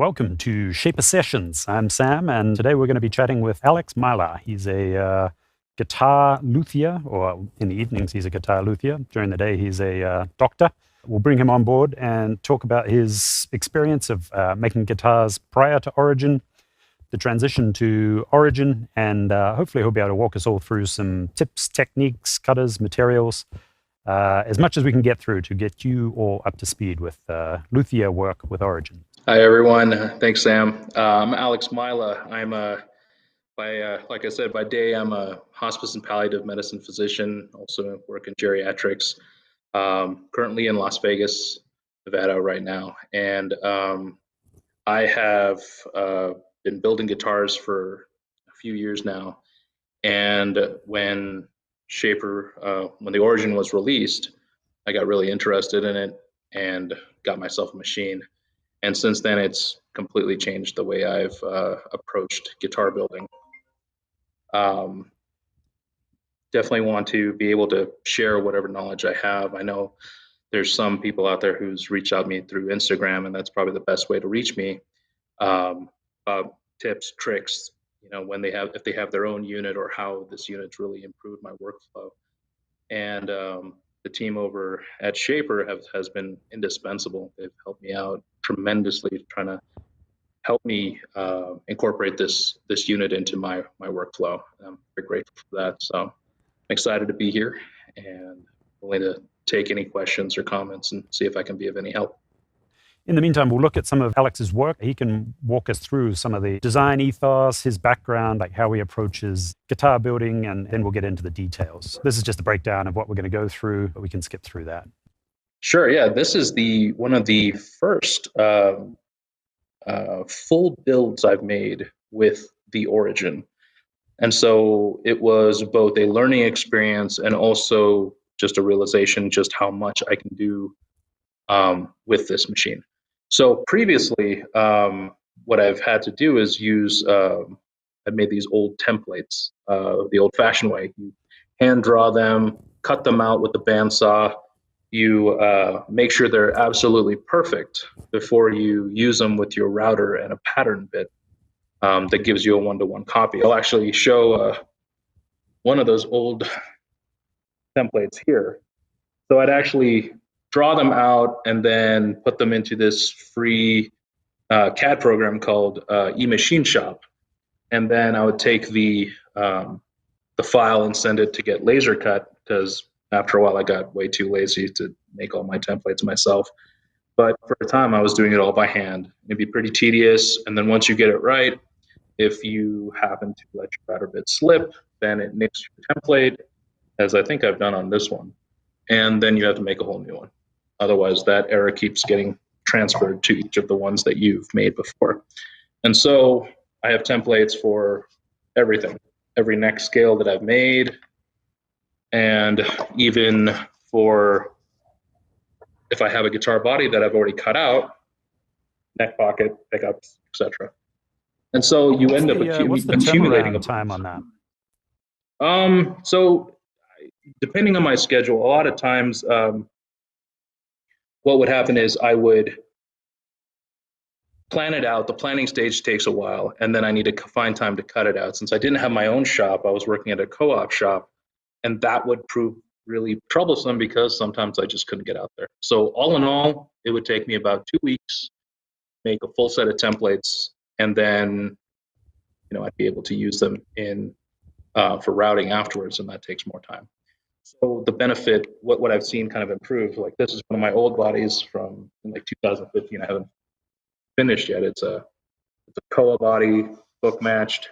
Welcome to Shaper Sessions. I'm Sam, and today we're going to be chatting with Alex Myla. He's a guitar luthier, or in the evenings he's a guitar luthier. During the day he's a doctor. We'll bring him on board and talk about his experience of making guitars prior to Origin, the transition to Origin, and hopefully he'll be able to walk us all through some tips, techniques, cutters, materials, as much as we can get through to get you all up to speed with luthier work with Origin. Hi, everyone. Thanks, Sam. I'm Alex Myla. I'm like I said, by day, I'm a hospice and palliative medicine physician, also work in geriatrics, currently in Las Vegas, Nevada right now. And I have been building guitars for a few years now. And when when the Origin was released, I got really interested in it and got myself a machine. And since then, it's completely changed the way I've approached guitar building. Definitely want to be able to share whatever knowledge I have. I know there's some people out there who's reached out to me through Instagram, and that's probably the best way to reach me. Tips, tricks, if they have their own unit or how this unit's really improved my workflow. And the team over at Shaper has been indispensable. They've helped me out tremendously, trying to help me incorporate this unit into my workflow. I'm very grateful for that. So I'm excited to be here and willing to take any questions or comments and see if I can be of any help. In the meantime, we'll look at some of Alex's work. He can walk us through some of the design ethos, his background, like how he approaches guitar building, and then we'll get into the details. This is just a breakdown of what we're going to go through, but we can skip through that. Sure, yeah. This is one of the first full builds I've made with the Origin. And so it was both a learning experience and also just a realization just how much I can do with this machine. So previously, what I've had to do is use, I've made these old templates the old-fashioned way. You hand draw them, cut them out with the bandsaw. You make sure they're absolutely perfect before you use them with your router and a pattern bit that gives you a one-to-one copy. I'll actually show one of those old templates here. So I'd actually draw them out and then put them into this free CAD program called eMachine Shop. And then I would take the file and send it to get laser cut, because after a while I got way too lazy to make all my templates myself. But for a time I was doing it all by hand. It'd be pretty tedious. And then once you get it right, if you happen to let your router bit slip, then it nicks your template, as I think I've done on this one. And then you have to make a whole new one. Otherwise, that error keeps getting transferred to each of the ones that you've made before. And so I have templates for everything, every neck scale that I've made, and even for if I have a guitar body that I've already cut out, neck pocket, pickups, etc. And so you end up accumulating a time on that. So depending on my schedule, a lot of times what would happen is I would plan it out. The planning stage takes a while, and then I need to find time to cut it out. Since I didn't have my own shop, I was working at a co-op shop, and that would prove really troublesome because sometimes I just couldn't get out there. So all in all, it would take me about 2 weeks, make a full set of templates, and then I'd be able to use them for routing afterwards, and that takes more time. So the benefit, what I've seen kind of improve, like this is one of my old bodies from like 2015. I haven't finished yet. It's a Koa body, book matched,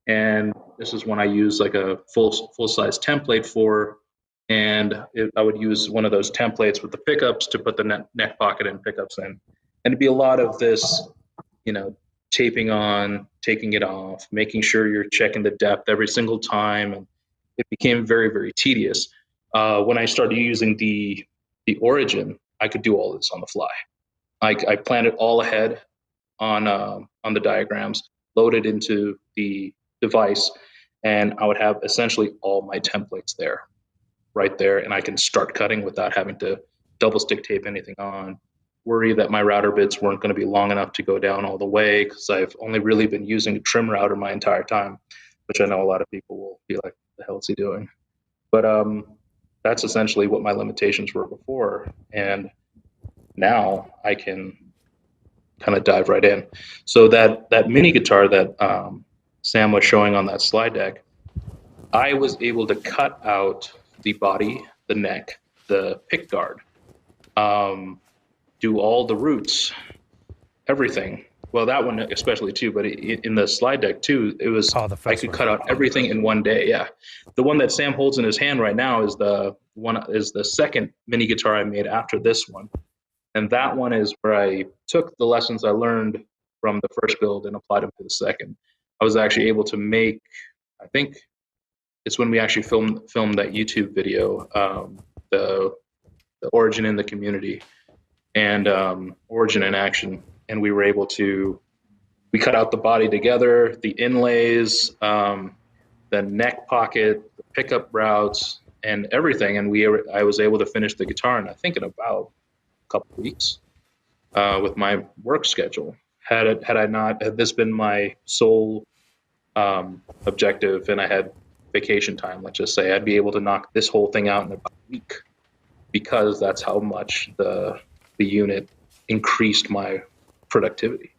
and this is one I use like a full size template for. And I would use one of those templates with the pickups to put the neck pocket and pickups in. And it'd be a lot of this, taping on, taking it off, making sure you're checking the depth every single time. And it became very, very tedious. When I started using the Origin, I could do all this on the fly. I planned it all ahead on the diagrams, loaded into the device, and I would have essentially all my templates right there, and I can start cutting without having to double stick tape anything on worry that my router bits weren't going to be long enough to go down all the way, because I've only really been using a trim router my entire time, which I know a lot of people will be like, what the hell is he doing? But that's essentially what my limitations were before. And now I can kind of dive right in. So that mini guitar that Sam was showing on that slide deck, I was able to cut out the body, the neck, the pick guard, do all the roots, everything. Well, that one especially too, but in the slide deck too, it was I could cut out everything in one day. Yeah, the one that Sam holds in his hand right now is the second mini guitar I made after this one, and that one is where I took the lessons I learned from the first build and applied them to the second. I was actually able to make, I think it's when we actually filmed that YouTube video, the origin in the community and origin in action, and we were able to cut out the body together, the inlays, the neck pocket, the pickup routes, and everything, and I was able to finish the guitar in I think in about a couple of weeks with my work schedule. Had this been my sole objective and I had vacation time, let's just say, I'd be able to knock this whole thing out in about a week, because that's how much the unit increased my productivity.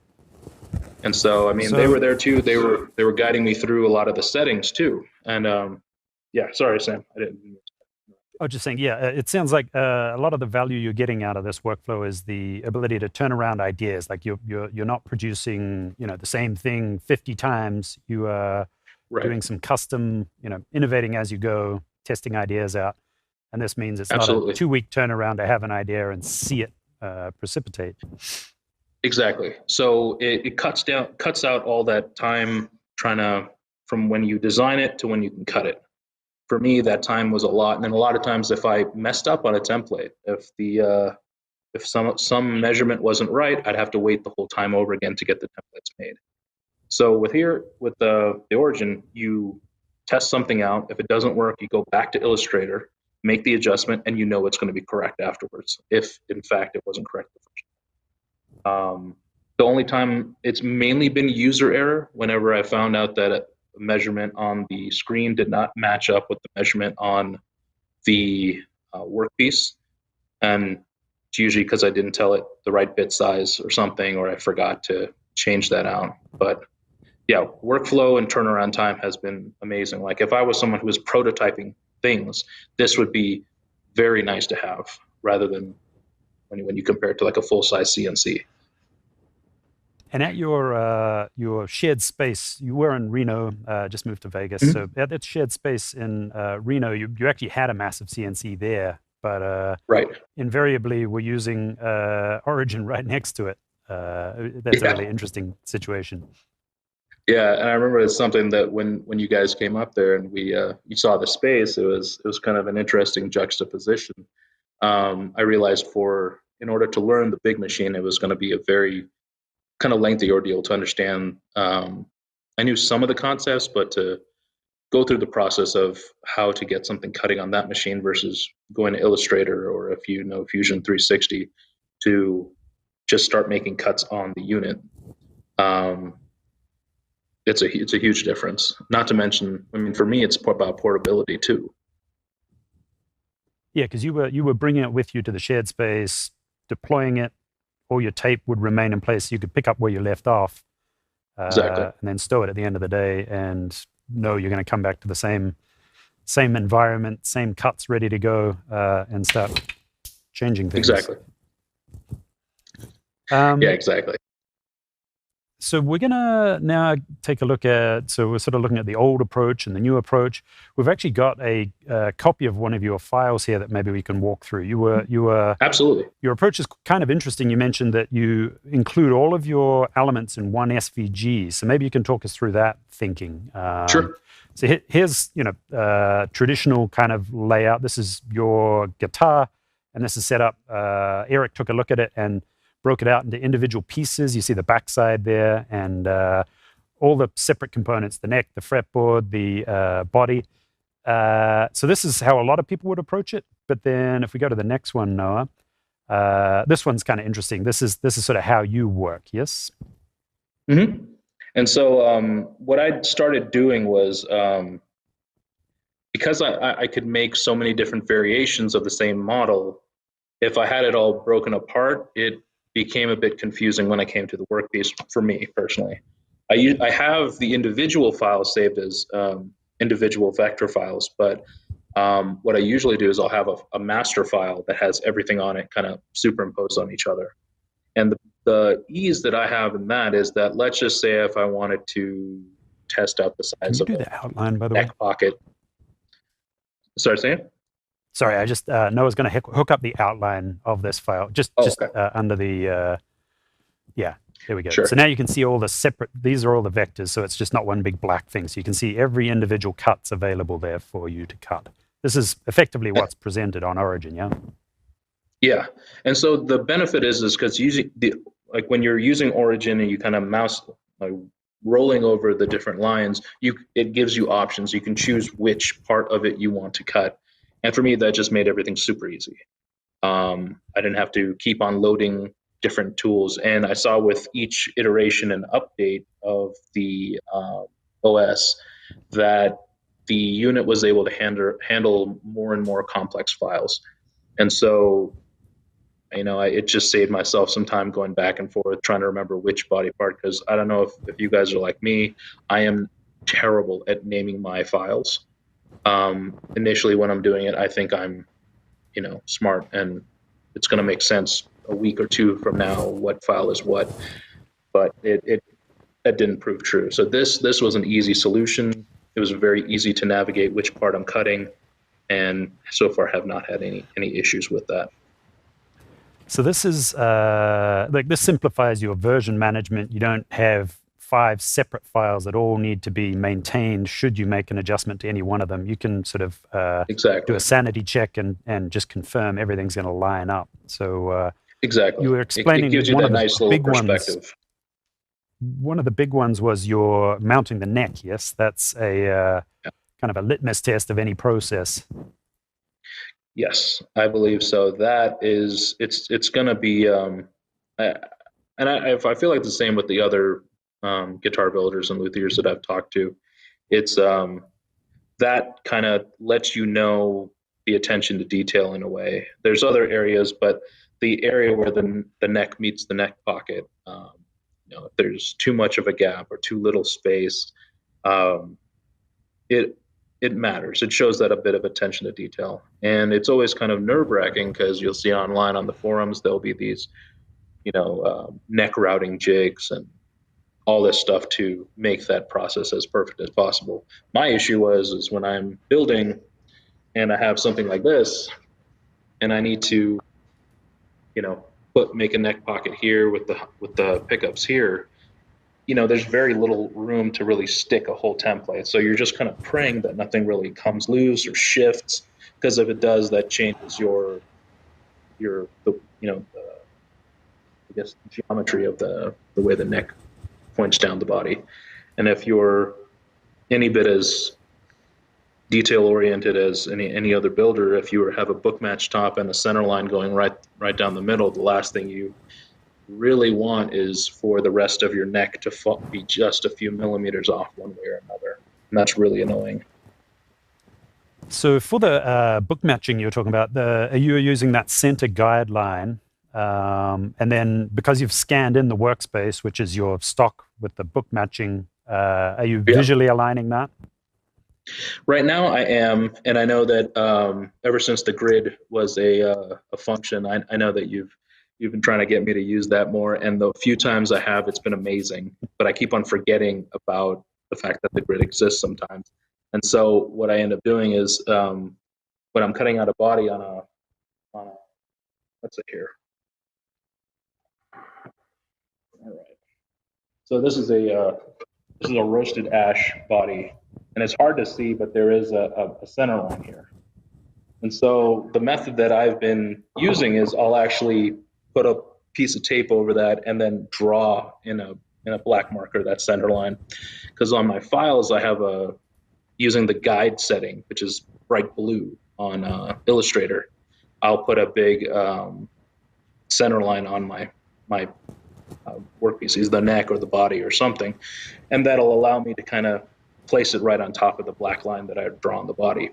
And so, I mean, they were there too. They were guiding me through a lot of the settings too. And yeah, sorry, Sam, I didn't. I was just saying, yeah, it sounds like a lot of the value you're getting out of this workflow is the ability to turn around ideas. Like you're not producing, the same thing 50 times. You are doing some custom, innovating as you go, testing ideas out. And this means it's not a 2-week turnaround to have an idea and see it precipitate. Exactly. So it cuts out all that time from when you design it to when you can cut it. For me, that time was a lot, and then a lot of times, if I messed up on a template, if some measurement wasn't right, I'd have to wait the whole time over again to get the templates made. So with the origin, you test something out. If it doesn't work, you go back to Illustrator, make the adjustment, and it's going to be correct afterwards, if in fact it wasn't correct the first time. The only time it's mainly been user error, whenever I found out that a measurement on the screen did not match up with the measurement on the workpiece, and it's usually because I didn't tell it the right bit size or something, or I forgot to change that out. But yeah, workflow and turnaround time has been amazing. Like if I was someone who was prototyping things, this would be very nice to have, rather than when you compare it to like a full-size CNC. And at your shared space, you were in Reno, just moved to Vegas. Mm-hmm. So at that shared space in Reno, you actually had a massive CNC there, but invariably we're using Origin right next to it. That's a really interesting situation. Yeah, and I remember it's something that when you guys came up there and you saw the space, it was kind of an interesting juxtaposition. I realized in order to learn the big machine, it was going to be a very kind of lengthy ordeal to understand. I knew some of the concepts, but to go through the process of how to get something cutting on that machine versus going to Illustrator, or if you know Fusion 360, to just start making cuts on the unit. It's a huge difference. Not to mention, I mean, for me, it's about portability too. Yeah, because you were bringing it with you to the shared space, deploying it. All your tape would remain in place. You could pick up where you left off, exactly, and then stow it at the end of the day, and know you're going to come back to the same environment, same cuts ready to go, and start changing things. Exactly. Yeah, exactly. So we're going to now take a look at, so we're sort of looking at the old approach and the new approach. We've actually got a copy of one of your files here that maybe we can walk through. You were Absolutely. Your approach is kind of interesting. You mentioned that you include all of your elements in one SVG. So maybe you can talk us through that thinking. Sure. So here's, traditional kind of layout. This is your guitar, and this is set up. Eric took a look at it and broke it out into individual pieces. You see the backside there, and all the separate components, the neck, the fretboard, the body. So this is how a lot of people would approach it. But then if we go to the next one, Noah, This one's kind of interesting. This is sort of how you work, yes? Hmm. And so what I started doing was because I could make so many different variations of the same model, if I had it all broken apart, it became a bit confusing when I came to the workpiece for me personally. I have the individual files saved as individual vector files, but what I usually do is I'll have a master file that has everything on it kind of superimposed on each other. And the ease that I have in that is that, let's just say if I wanted to test out the Can size you of do a the outline, by the way? neck pocket. Sorry, say it? Sorry, I just Noah's going to hook up the outline of this file just Oh, just okay. under the yeah. There we go. So Sure. now you can see all the separate. These are all the vectors, so it's just not one big black thing. So you can see every individual cut's available there for you to cut. This is effectively what's presented on Origin, yeah. Yeah. And so the benefit is because using the, like when you're using Origin and you kind of mouse like rolling over the different lines, it gives you options. You can choose which part of it you want to cut. And for me, that just made everything super easy. I didn't have to keep on loading different tools. And I saw with each iteration and update of the OS that the unit was able to handle more and more complex files. And so, it just saved myself some time going back and forth trying to remember which body part, because I don't know if you guys are like me. I am terrible at naming my files. Initially, when I'm doing it, I think I'm smart and it's going to make sense a week or two from now what file is what, but it that didn't prove true. So this was an easy solution. It was very easy to navigate which part I'm cutting, and so far have not had any issues with that. So this is like this simplifies your version management. You don't have 5 separate files that all need to be maintained should you make an adjustment to any one of them. You can sort of do Exactly. a sanity check and just confirm everything's going to line up. So Exactly. you were It explaining gives you one that of the nice little big ones. perspective. One of the big ones was your mounting the neck. Yes, that's a kind of a litmus test of any process. Yes, I believe so. That is, it's going to be, I, I feel like the same with the other guitar builders and luthiers that I've talked to. It's that kind of lets you know the attention to detail in a way. There's other areas, but the area where the neck meets the neck pocket, if there's too much of a gap or too little space, um, it it matters. It shows that a bit of attention to detail, and it's always kind of nerve wracking because you'll see online on the forums there'll be these neck routing jigs and all this stuff to make that process as perfect as possible. My issue is when I'm building and I have something like this and I need to, make a neck pocket here with the pickups here. There's very little room to really stick a whole template. So you're just kind of praying that nothing really comes loose or shifts, because if it does, that changes the I guess geometry of the way the neck points down the body. And if you're any bit as detail oriented as any other builder, if you have a book match top and a center line going right down the middle, the last thing you really want is for the rest of your neck to be just a few millimeters off one way or another, and that's really annoying. So for the book matching you're talking about, you're using that center guideline, and then because you've scanned in the workspace, which is your stock with the book matching, are you Yeah. visually aligning that? Right now I am, and I know that ever since the grid was a function, I know that you've been trying to get me to use that more, and the few times I have, it's been amazing. But I keep on forgetting about the fact that the grid exists sometimes. And so what I end up doing is when I'm cutting out a body on a let's see here. All right. So this is a roasted ash body, and it's hard to see, but there is a center line here. And so the method that I've been using is I'll actually put a piece of tape over that and then draw in a black marker that center line. Because on my files I have using the guide setting, which is bright blue on Illustrator. I'll put a big center line on my workpiece, either the neck or the body or something, and that'll allow me to kind of place it right on top of the black line that I draw on the body.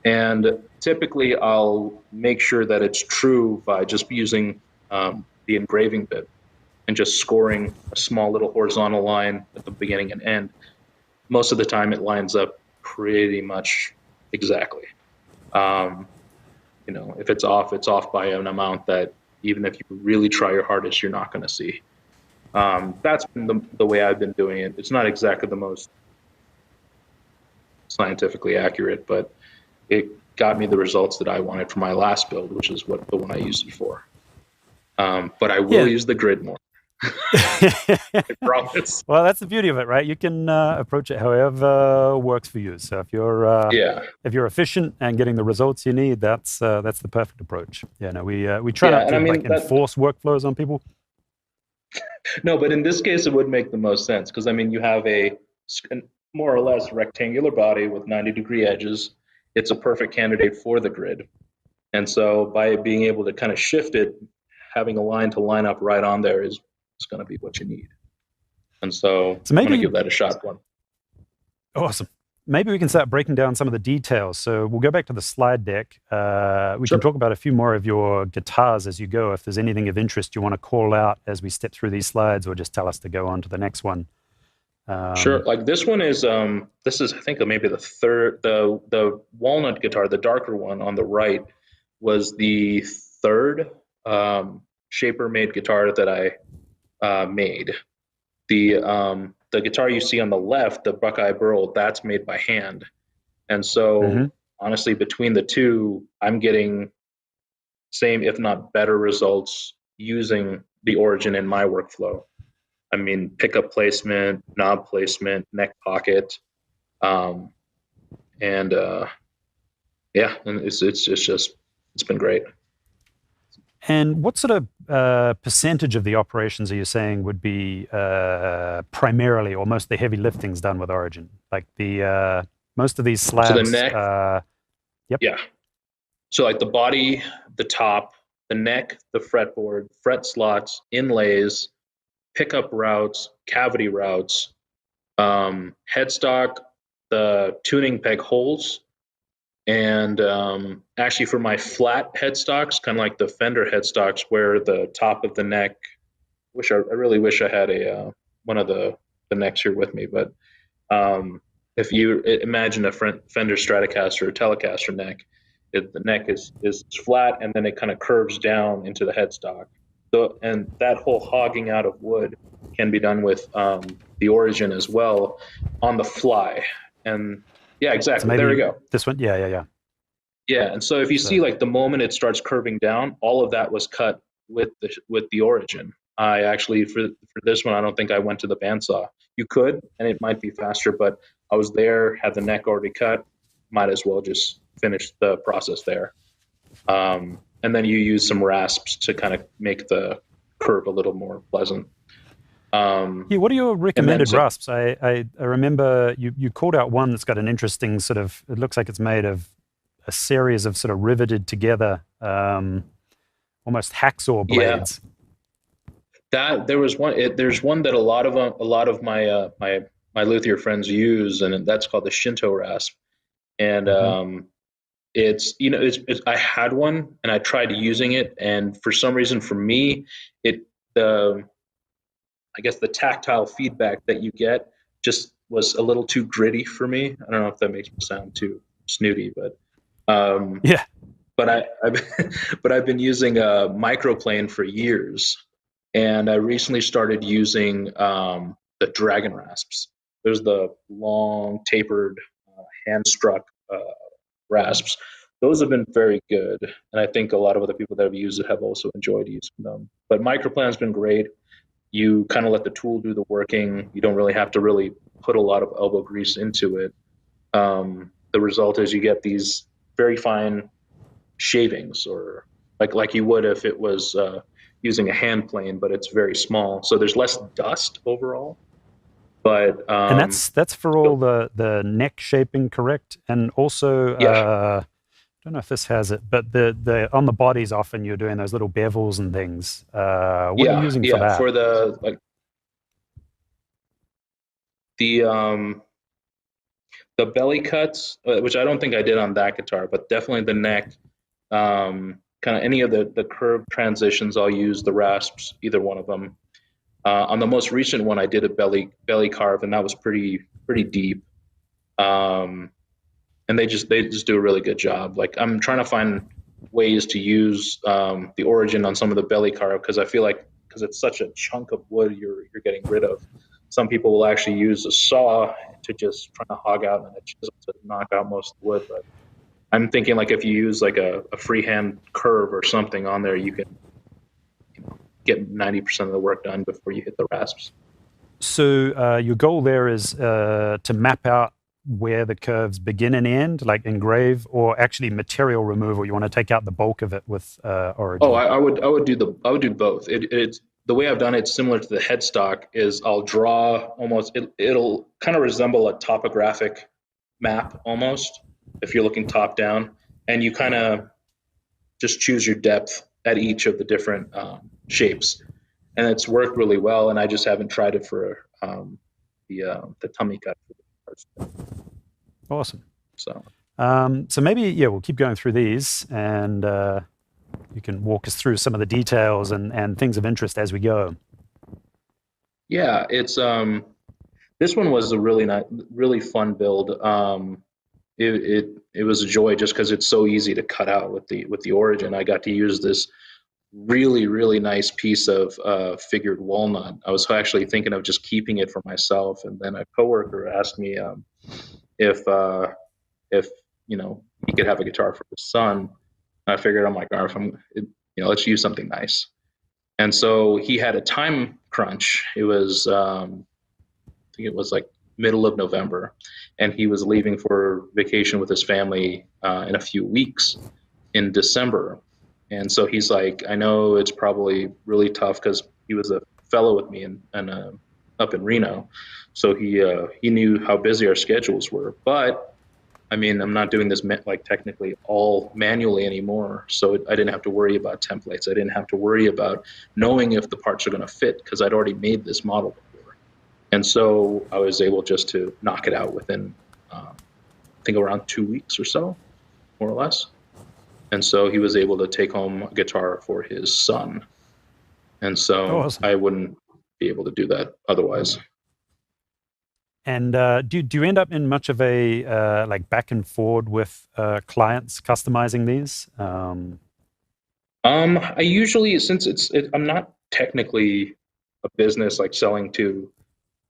And typically, I'll make sure that it's true by just using the engraving bit and just scoring a small little horizontal line at the beginning and end. Most of the time, it lines up pretty much exactly. Um, if it's off by an amount that even if you really try your hardest, you're not going to see. That's been the way I've been doing it. It's not exactly the most scientifically accurate, but it got me the results that I wanted for my last build, which is what the one I used it for. But I will use the grid more. I promise. Well, that's the beauty of it, right? You can approach it however works for you. So if you're efficient and getting the results you need, that's the perfect approach. Yeah, no, we try not to enforce workflows on people. No, but in this case, it would make the most sense because you have a more or less rectangular body with 90-degree edges. It's a perfect candidate for the grid, and so by being able to kind of shift it, having a line to line up right on there is going to be what you need. And so I'm going to give that a shot. Awesome. Maybe we can start breaking down some of the details. So we'll go back to the slide deck. We can talk about a few more of your guitars as you go. If there's anything of interest you want to call out as we step through these slides, or just tell us to go on to the next one. Sure. Like this one is, I think maybe the third, the walnut guitar, the darker one on the right was the third shaper made guitar that I made. The guitar you see on the left, the Buckeye Burl, that's made by hand. And so honestly, between the two, I'm getting same, if not better results using the Origin in my workflow. Pickup placement, knob placement, neck pocket. And it's been great. And what sort of percentage of the operations are you saying would be primarily or most of the heavy lifting's done with Origin? Like the most of these slabs. So the neck. Yeah. So like the body, the top, the neck, the fretboard, fret slots, inlays, pickup routes, cavity routes, headstock, the tuning peg holes. And actually for my flat headstocks, kind of like the Fender headstocks where the top of the neck, I really wish I had one of the necks here with me, but if you imagine a Fender Stratocaster or Telecaster neck, the neck is flat and then it kind of curves down into the headstock. And that whole hogging out of wood can be done with the Origin as well on the fly. And yeah, exactly. So there we go. This one, yeah. Yeah, and so if you see like the moment it starts curving down, all of that was cut with the Origin. I actually for this one, I don't think I went to the bandsaw. You could, and it might be faster, but I was there, had the neck already cut. Might as well just finish the process there. And then you use some rasps to kind of make the curve a little more pleasant. What are your recommended rasps? I remember you called out one that's got an interesting sort of, it looks like it's made of a series of sort of riveted together, almost hacksaw blades. That there was one. There's one that a lot of my my Luthier friends use, and that's called the Shinto rasp. And I had one and I tried using it, and for some reason, for me, I guess the tactile feedback that you get just was a little too gritty for me. I don't know if that makes me sound too snooty, but yeah. But I've been using a microplane for years, and I recently started using the Dragon rasps. There's the long tapered hand struck rasps. Those have been very good, and I think a lot of other people that have used it have also enjoyed using them. But microplane's been great. You kind of let the tool do the working. You don't really have to really put a lot of elbow grease into it. The result is you get these very fine shavings, or like you would if it was using a hand plane, but it's very small. So there's less dust overall. But and that's for all the neck shaping, correct? And also don't know if this has it, but the on the bodies often you're doing those little bevels and things. What are you Yeah, using for yeah. that? For the like the the belly cuts, which I don't think I did on that guitar, but definitely the neck, kind of any of the curved transitions, I'll use the rasps, either one of them. On the most recent one, I did a belly carve, and that was pretty deep. Um, and they just do a really good job. Like I'm trying to find ways to use the origin on some of the belly carve because I feel like because it's such a chunk of wood you're getting rid of. Some people will actually use a saw to just try to hog out and a chisel to knock out most of the wood. But I'm thinking like if you use like a freehand curve or something on there, you can get 90% of the work done before you hit the rasps. So your goal there is to map out where the curves begin and end, like engrave, or actually material removal. You want to take out the bulk of it with Oh, origin. I would do both. It's the way I've done it, similar to the headstock, is I'll draw almost it'll kind of resemble a topographic map almost if you're looking top down, and you kind of just choose your depth at each of the different shapes, and it's worked really well. And I just haven't tried it for the tummy cut. Awesome. So So maybe, yeah, we'll keep going through these and you can walk us through some of the details and things of interest as we go. yeah, it's this one was a really nice, really fun build. It was a joy just because it's so easy to cut out with the origin. I got to use this really nice piece of figured walnut. I was actually thinking of just keeping it for myself, and then a coworker asked me if if he could have a guitar for his son. I figured I'm like, oh, if let's use something nice. And so he had a time crunch. It was I think it was like middle of November, and he was leaving for vacation with his family in a few weeks in December. And so he's like, I know it's probably really tough because he was a fellow with me and up in Reno, so he knew how busy our schedules were. But I mean, I'm not doing this like technically all manually anymore, so I didn't have to worry about templates. I didn't have to worry about knowing if the parts are going to fit because I'd already made this model before. And so I was able just to knock it out within, I think, around 2 weeks or so, more or less. And so he was able to take home a guitar for his son. And Oh, so awesome. I wouldn't be able to do that otherwise. And do you end up in much of a like back and forward with clients customizing these? I usually, since I'm not technically a business like selling to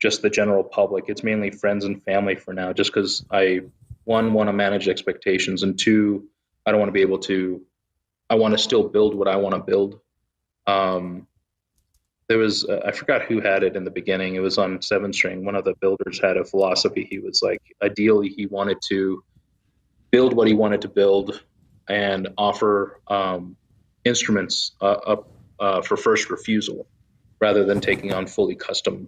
just the general public. It's mainly friends and family for now, just because I, one, want to manage expectations, and two, I don't want to be able to. I want to still build what I want to build. Um, there was I forgot who had it in the beginning. It was on Seven String. One of the builders had a philosophy. He was like, ideally, he wanted to build what he wanted to build and offer instruments up for first refusal rather than taking on fully custom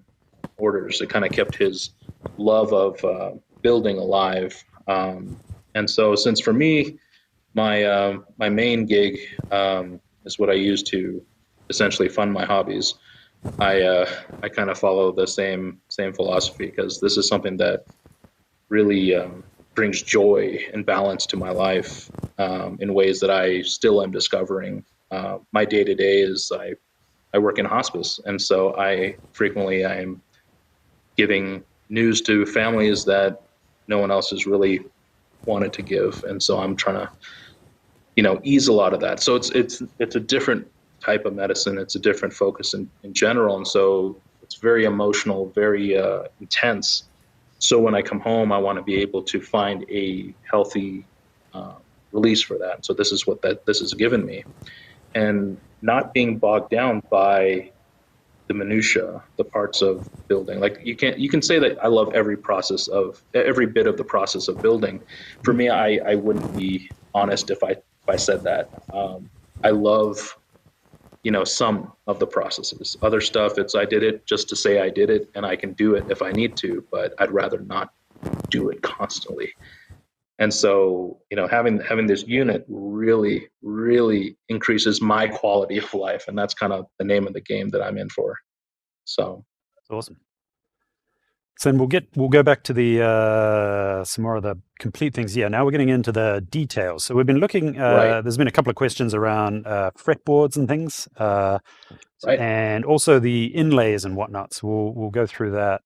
orders. It kind of kept his love of building alive. And so, since for me, my main gig is what I use to essentially fund my hobbies. I kind of follow the same philosophy because this is something that really brings joy and balance to my life in ways that I still am discovering. My day to day is I work in hospice, and so I'm giving news to families that no one else has really wanted to give, and so I'm trying to ease a lot of that. So it's a different type of medicine. It's a different focus in general, and so it's very emotional, very intense. So when I come home, I want to be able to find a healthy uh, release for that. So this is what that this has given me, and not being bogged down by the minutia, the parts of building. Like you can say that I love every bit of the process of building. For me, I wouldn't be honest if I said that. I love some of the processes. Other stuff, it's I did it just to say I did it, and I can do it if I need to, but I'd rather not do it constantly. And so, having this unit really, really increases my quality of life, and that's kind of the name of the game that I'm in for. So, It's awesome. So then we'll go back to the some more of the complete things here. Now we're getting into the details. So we've been looking. right, There's been a couple of questions around fretboards and things, right, and also the inlays and whatnot. So we'll go through that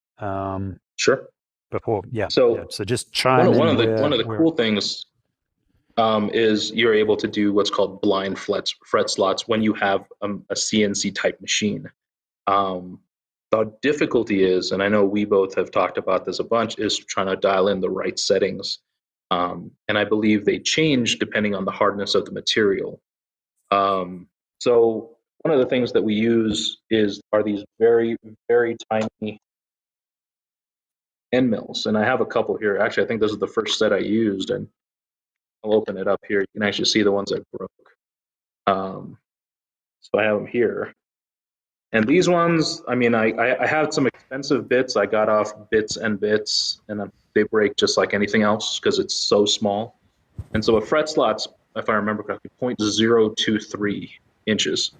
sure. before. Yeah, yeah. So So just one chime of one in of the one where of the cool things is you're able to do what's called blind fret slots when you have a CNC type machine. Um, the difficulty is, and I know we both have talked about this a bunch, is trying to dial in the right settings. And I believe they change depending on the hardness of the material. So one of the things that we use are these very, very tiny end mills. And I have a couple here. Actually, I think this is the first set I used, and I'll open it up here. You can actually see the ones I broke. Um, so I have them here. And these ones, I mean, I have some expensive bits. I got off Bits and Bits, and they break just like anything else because it's so small. And so a fret slot's, if I remember correctly, 0.023 inches.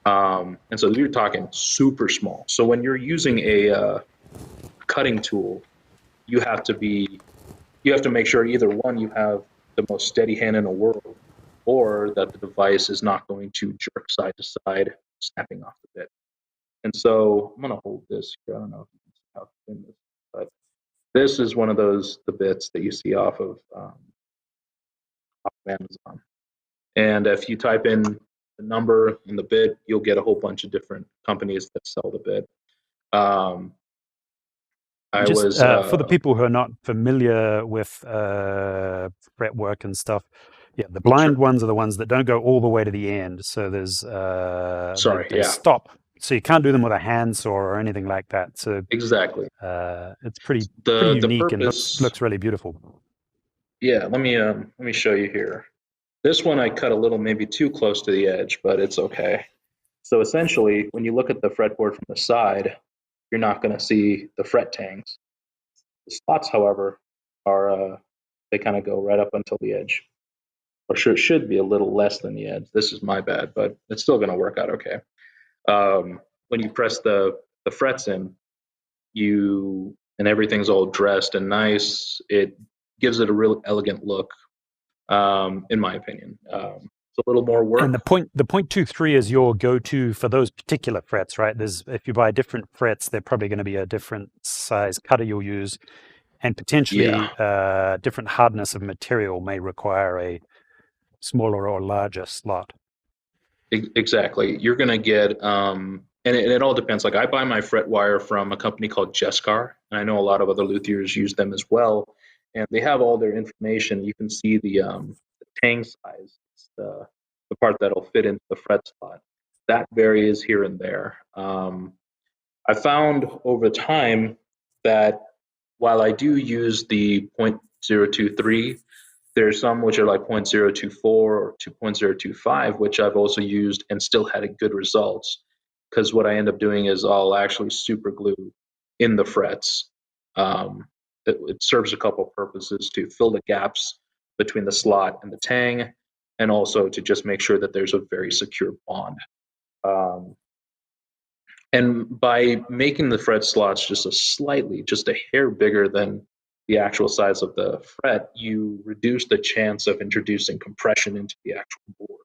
And so you're talking super small. So when you're using a cutting tool, you have to be you have to make sure either one you have the most steady hand in the world, or that the device is not going to jerk side to side, snapping off the bit. And so I'm gonna hold this here. I don't know if you can see how thin this is, but this is one of the bits that you see off of Amazon. And if you type in the number and the bit, you'll get a whole bunch of different companies that sell the bit. Um, I just was for the people who are not familiar with fretwork and stuff, yeah, the blind sure. ones are the ones that don't go all the way to the end. So there's Sorry, they yeah, stop. So you can't do them with a handsaw or anything like that. So exactly. it's pretty The unique and purpose. looks really beautiful. Yeah, let me show you here. This one I cut a little maybe too close to the edge, but it's okay. So essentially, when you look at the fretboard from the side, you're not going to see the fret tangs. The slots, however, are they kind of go right up until the edge, or sure, it should be a little less than the edge. This is my bad, but it's still going to work out okay. When you press the frets in, and everything's all dressed and nice. It gives it a real elegant look, in my opinion. It's a little more And work. the 0.23 is your go-to for those particular frets, right? There's if you buy different frets, they're probably going to be a different size cutter you'll use, and Yeah, potentially different hardness of material may require a smaller or larger slot. exactly. You're going to get, and it all depends. Like I buy my fret wire from a company called Jescar, and I know a lot of other luthiers use them as well. And they have all their information. You can see the tang size, it's the part that'll fit into the fret slot. That varies here and there. I found over time that while I do use the 0.023, there's some which are like 0.024 or 2.025, which I've also used and still had good results. Because what I end up doing is I'll actually super glue in the frets. It serves a couple purposes to fill the gaps between the slot and the tang, and also to just make sure that there's a very secure bond. Um, and by making the fret slots just a hair bigger than the actual size of the fret, you reduce the chance of introducing compression into the actual board,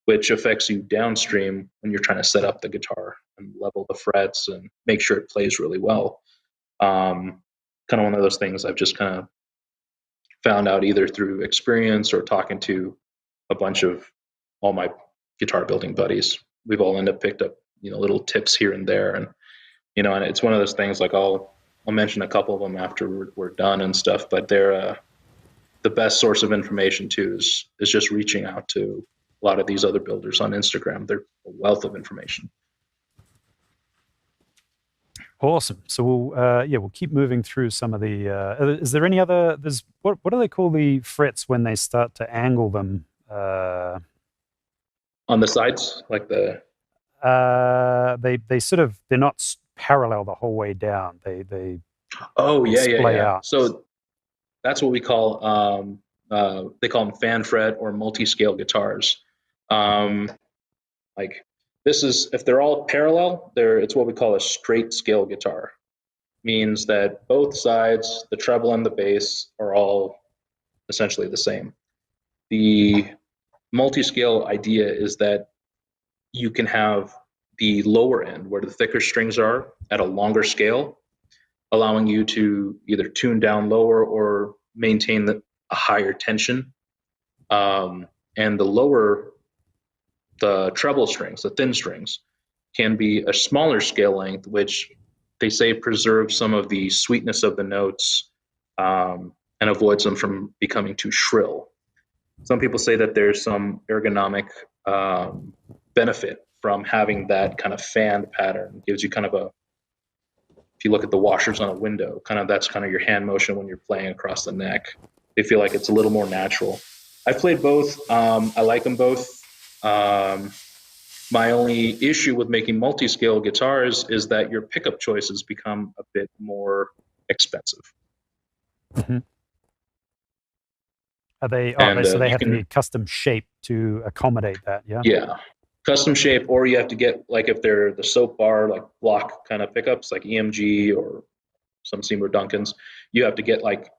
which affects you downstream when you're trying to set up the guitar and level the frets and make sure it plays really well. Kind of one of those things I've just kind of found out either through experience or talking to a bunch of all my guitar building buddies. We've all ended up picked up little tips here and there, and and it's one of those things like I'll mention a couple of them after we're done and stuff, but they're the best source of information too is just reaching out to a lot of these other builders on Instagram. They're a wealth of information. Awesome. So we'll keep moving through some of the. Is there any other? There's what do they call the frets when they start to angle them? On the sides, like They sort of they're not parallel the whole way down. They oh, yeah, yeah, splay yeah. out. So That's what we call they call them fan fret or multi-scale guitars. Um, like this is if they're all parallel, it's what we call a straight scale guitar. Means that both sides, the treble and the bass, are all essentially the same. The multi-scale idea is that you can have the lower end where the thicker strings are at a longer scale, allowing you to either tune down lower or maintain a higher tension. And the treble strings, the thin strings, can be a smaller scale length, which they say preserves some of the sweetness of the notes and avoids them from becoming too shrill. Some people say that there's some ergonomic benefit from having that kind of fanned pattern. It gives you kind of if you look at the washers on a window, that's kind of your hand motion when you're playing across the neck. They feel like it's a little more natural. I've played both. I like them both. My only issue with making multi-scale guitars is that your pickup choices become a bit more expensive. Mm-hmm. Are they? So they have to be custom shaped to accommodate that. Yeah. Yeah, custom shape, or you have to get like if they're the soap bar like block kind of pickups like EMG or some Seymour Duncans, you have to get like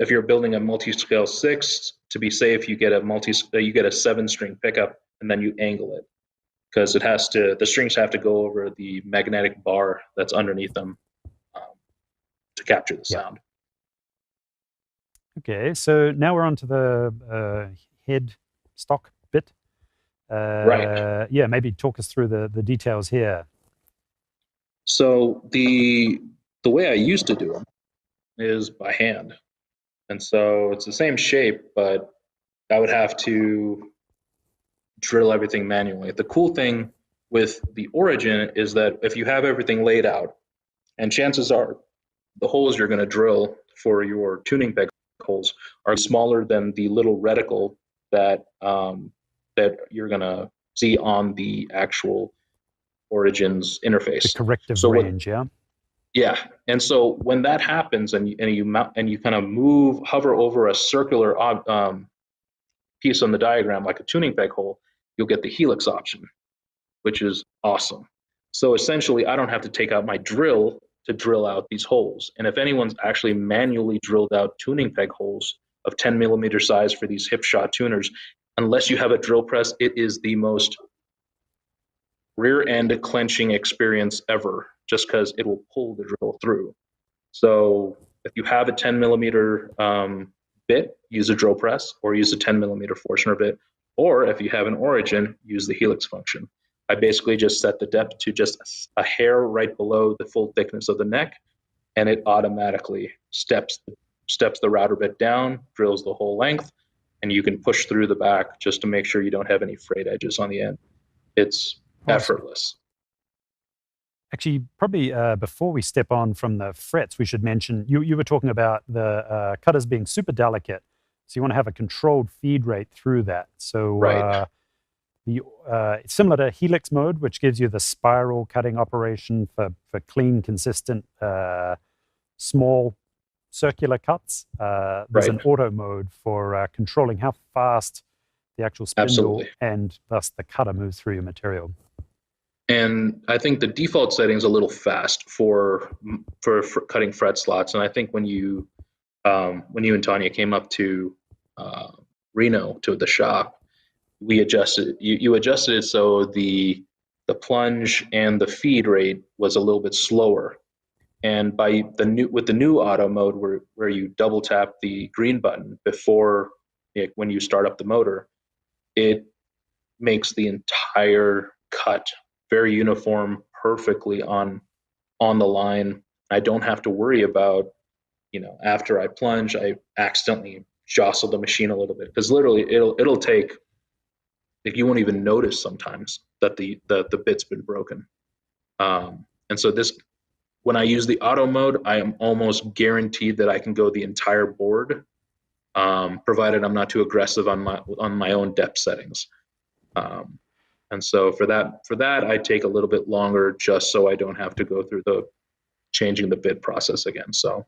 if you're building a multi-scale 6 to be safe, you get a 7-string pickup and then you angle it because the strings have to go over the magnetic bar that's underneath them to capture the sound. Okay, so now we're on to the head stock bit. Right. Yeah, maybe talk us through the details here. So the way I used to do them is by hand. And so it's the same shape, but I would have to drill everything manually. The cool thing with the Origin is that if you have everything laid out, and chances are the holes you're going to drill for your tuning peg holes are smaller than the little reticle that that you're going to see on the actual Origin's interface. The corrective range, yeah. Yeah, and so when that happens, and you kind of hover over a circular piece on the diagram like a tuning peg hole, you'll get the helix option, which is awesome. So essentially, I don't have to take out my drill to drill out these holes. And if anyone's actually manually drilled out tuning peg holes of 10 millimeter size for these hip shot tuners, unless you have a drill press, it is the most rear end clenching experience ever, just because it will pull the drill through. So if you have a 10 millimeter bit, use a drill press or use a 10 millimeter Forstner bit. Or if you have an Origin, use the helix function. I basically just set the depth to just a hair right below the full thickness of the neck, and it automatically steps the router bit down, drills the whole length, and you can push through the back just to make sure you don't have any frayed edges on the end. It's effortless. Actually, probably before we step on from the frets, we should mention, you were talking about the cutters being super delicate. So you want to have a controlled feed rate through that. So right. Similar to helix mode, which gives you the spiral cutting operation for clean, consistent, small circular cuts. There's an auto mode for controlling how fast the actual spindle and thus the cutter moves through your material. And I think the default setting is a little fast for cutting fret slots. And I think when you and Tanya came up to Reno to the shop, we adjusted. You adjusted it so the plunge and the feed rate was a little bit slower. And with the new auto mode where you double tap the green button before when you start up the motor, it makes the entire cut very uniform, perfectly on the line. I don't have to worry about, after I plunge, I accidentally jostle the machine a little bit, because literally it'll take, like, you won't even notice sometimes that the bit's been broken. And so when I use the auto mode, I am almost guaranteed that I can go the entire board, provided I'm not too aggressive on my own depth settings. And so for that, I take a little bit longer just so I don't have to go through changing the bit process again. So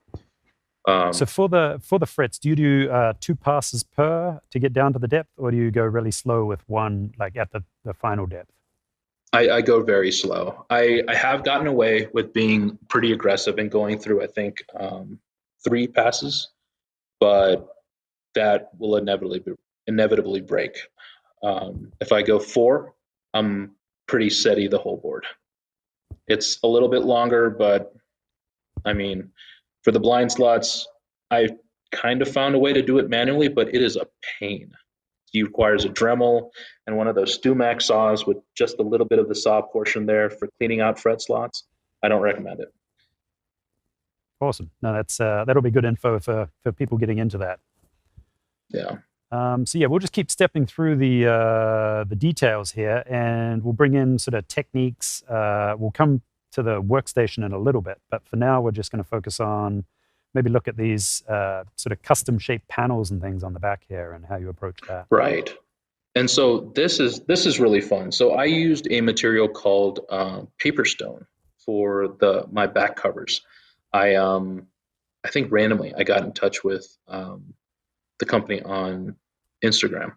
So Um, for the frets, do you do two passes per to get down to the depth, or do you go really slow with one, like at the final depth? I go very slow. I have gotten away with being pretty aggressive and going through, I think, three passes, but that will inevitably break. If I go four, I'm pretty steady the whole board. It's a little bit longer, but I mean, for the blind slots, I kind of found a way to do it manually, but it is a pain. It requires a Dremel and one of those Stumac saws with just a little bit of the saw portion there for cleaning out fret slots. I don't recommend it. Awesome. No, that's that'll be good info for people getting into that. Yeah. So yeah, we'll just keep stepping through the details here, and we'll bring in sort of techniques. We'll come to the workstation in a little bit, but for now, we're just going to focus on maybe look at these sort of custom shaped panels and things on the back here and how you approach that. Right. And so this is really fun. So I used a material called paper stone for the my back covers. I think randomly I got in touch with the company on Instagram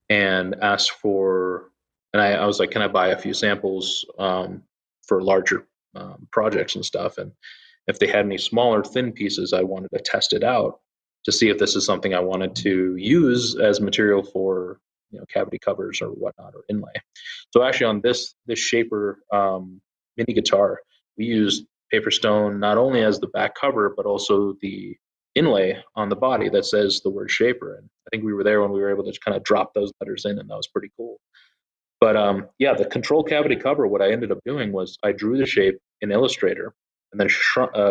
and asked for, and I was like, can I buy a few samples for larger projects and stuff? And if they had any smaller, thin pieces, I wanted to test it out to see if this is something I wanted to use as material for cavity covers or whatnot or inlay. So actually, on this shaper mini guitar, we used paper stone not only as the back cover but also the inlay on the body that says the word shaper. And I think we were there when we were able to kind of drop those letters in, and that was pretty cool. But yeah, the control cavity cover, what I ended up doing was I drew the shape in Illustrator and then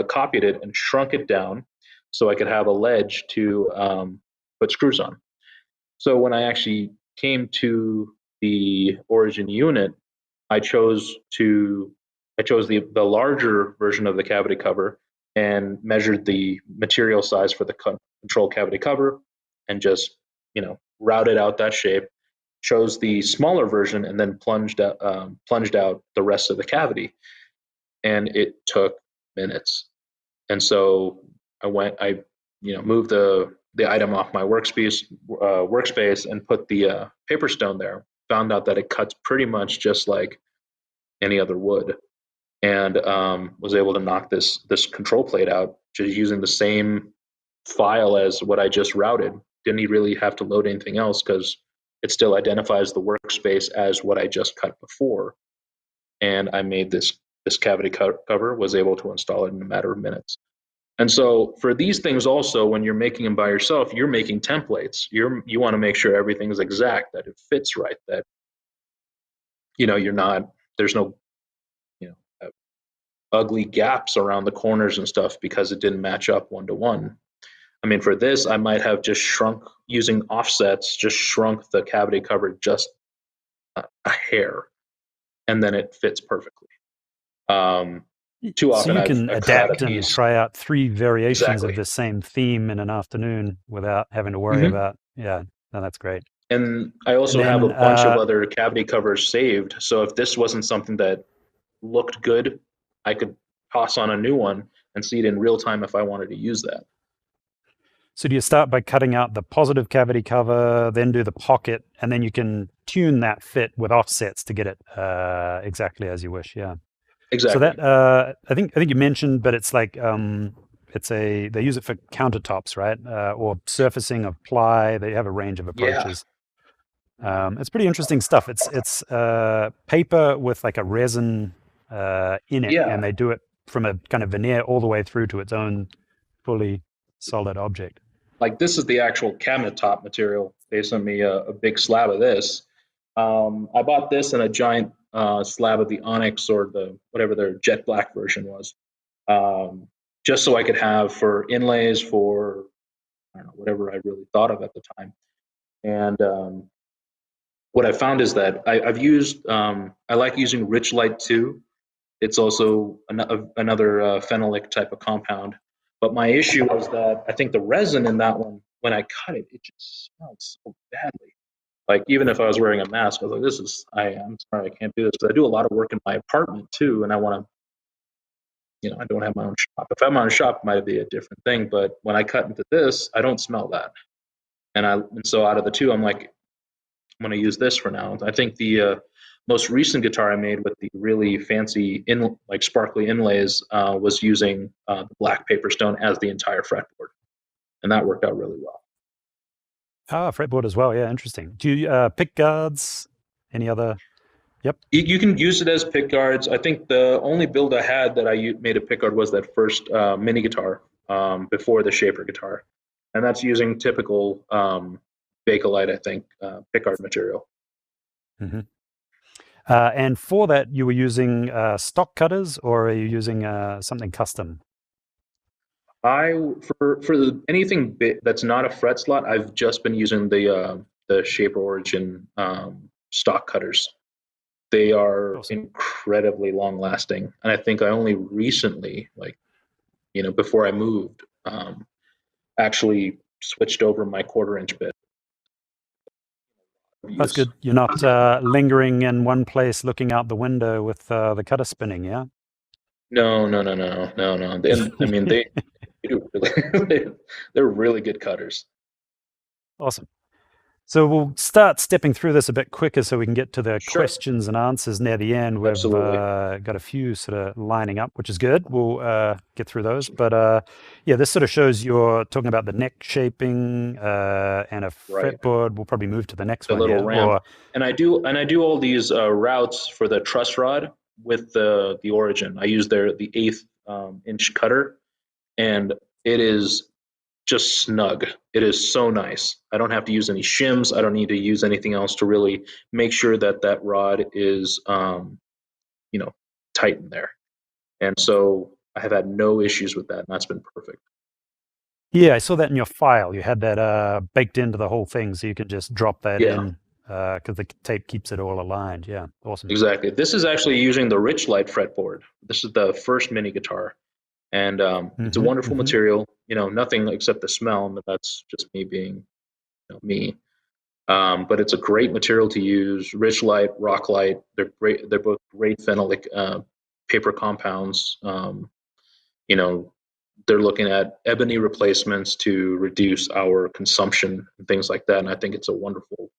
copied it and shrunk it down so I could have a ledge to put screws on. So when I actually came to the origin unit, I chose to I chose the larger version of the cavity cover and measured the material size for the control cavity cover and just routed out that shape. Chose the smaller version and then plunged out the rest of the cavity, and it took minutes. And so I moved the item off my workspace and put the paper stone there. Found out that it cuts pretty much just like any other wood, and was able to knock this control plate out just using the same file as what I just routed. Didn't really have to load anything else because it still identifies the workspace as what I just cut before. And I made this cavity cover, was able to install it in a matter of minutes. And so for these things also, when you're making them by yourself, you're making templates. You want to make sure everything's exact, that it fits right, that you're not there's no you know ugly gaps around the corners and stuff because it didn't match up one to one. I mean, for this, I might have just shrunk using offsets, just shrunk the cavity cover just a hair, and then it fits perfectly. Too So often you I've, can I've cut out a adapt and piece. try out three variations of Exactly. the same theme in an afternoon without having to worry Hmm. about, yeah, no, that's great. And I And also have a then, bunch of other cavity covers saved. So if this wasn't something that looked good, I could toss on a new one and see it in real time if I wanted to use that. so do you start by cutting out the positive cavity cover, then do the pocket, and then you can tune that fit with offsets to get it exactly as you wish, yeah. So Exactly. that I think you mentioned, but it's like they use it for countertops, right? Or surfacing of ply. They have a range of Yeah. approaches. It's pretty interesting stuff. It's paper with like a resin in it, and Yeah. they do it from a kind of veneer all the way through to its own fully solid object. Like this is the actual cabinet top material. They sent me a big slab of this. I bought this and a giant slab of the onyx or the whatever their jet black version was, um, just so I could have for inlays for I don't know whatever I really thought of at the time. And what I found is that I've used I like using Rich Light 2. It's also another phenolic type of compound. But my issue was that I think the resin in that one, when I cut it, it just smelled so badly. Like even if I was wearing a mask, I was like, I'm sorry, I can't do this because I do a lot of work in my apartment too, and I want to, I don't have my own shop. If I have my own shop, it might be a different thing. But when I cut into this, I don't smell that. And so out of the two, I'm like, I'm going to use this for now. I think the most recent guitar I made with the really fancy like sparkly inlays was using the black paper stone as the entire fretboard, and that worked out really well. Ah, fretboard as well. Yeah, interesting. Do you pick guards? Any other? Yep. You can use it as pick guards. I think the only build I had that I made a pick guard was that first mini guitar before the shaper guitar, and that's using typical Bakelite, I think, pick guard material. Mm-hmm. And for that, you were using stock cutters, or are you using something custom? For anything that's not a fret slot, I've just been using the Shaper Origin stock cutters. They are Awesome. incredibly long lasting, and I think I only recently, like before I moved, actually switched over my 1/4 inch bit. That's good. You're not lingering in one place looking out the window with the cutter spinning, yeah? No. And I mean they do really, they're really good cutters. Awesome. So we'll start stepping through this a bit quicker so we can get to the Sure. questions and answers near the end. We've got a few sort of lining up, which is good. We'll get through those. But yeah, this sort of shows you're talking about the neck shaping and a fretboard. We'll probably move to the next one. Little ramp. And I do all these routes for the truss rod with the Origin. I use the 1/8 inch cutter, and it is just snug. It is so nice. I don't have to use any shims. I don't need to use anything else to really make sure that rod is, tight in there. And so I have had no issues with that, and that's been perfect. Yeah, I saw that in your file. You had that baked into the whole thing, so you could just drop that in because the tape keeps it all aligned. Yeah, awesome. Exactly. This is actually using the Richlight fretboard. This is the first mini guitar. And it's a wonderful material. Nothing except the smell, but that's just me being me. But it's a great material to use. Richlight, Rocklight, they're great. They're both great phenolic paper compounds. They're looking at ebony replacements to reduce our consumption and things like that. And I think it's a wonderful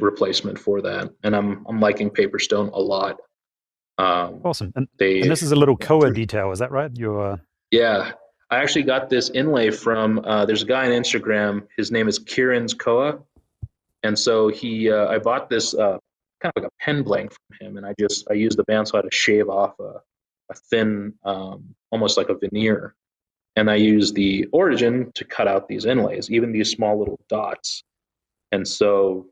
replacement for that. And I'm liking paper stone a lot. Awesome. And this is a little koa detail, is that right? Yeah. I actually got this inlay from, there's a guy on Instagram, his name is Kieran's Koa. And so I bought this kind of like a pen blank from him, and I used the bandsaw to shave off a thin, almost like a veneer. And I used the Origin to cut out these inlays, even these small little dots. And so,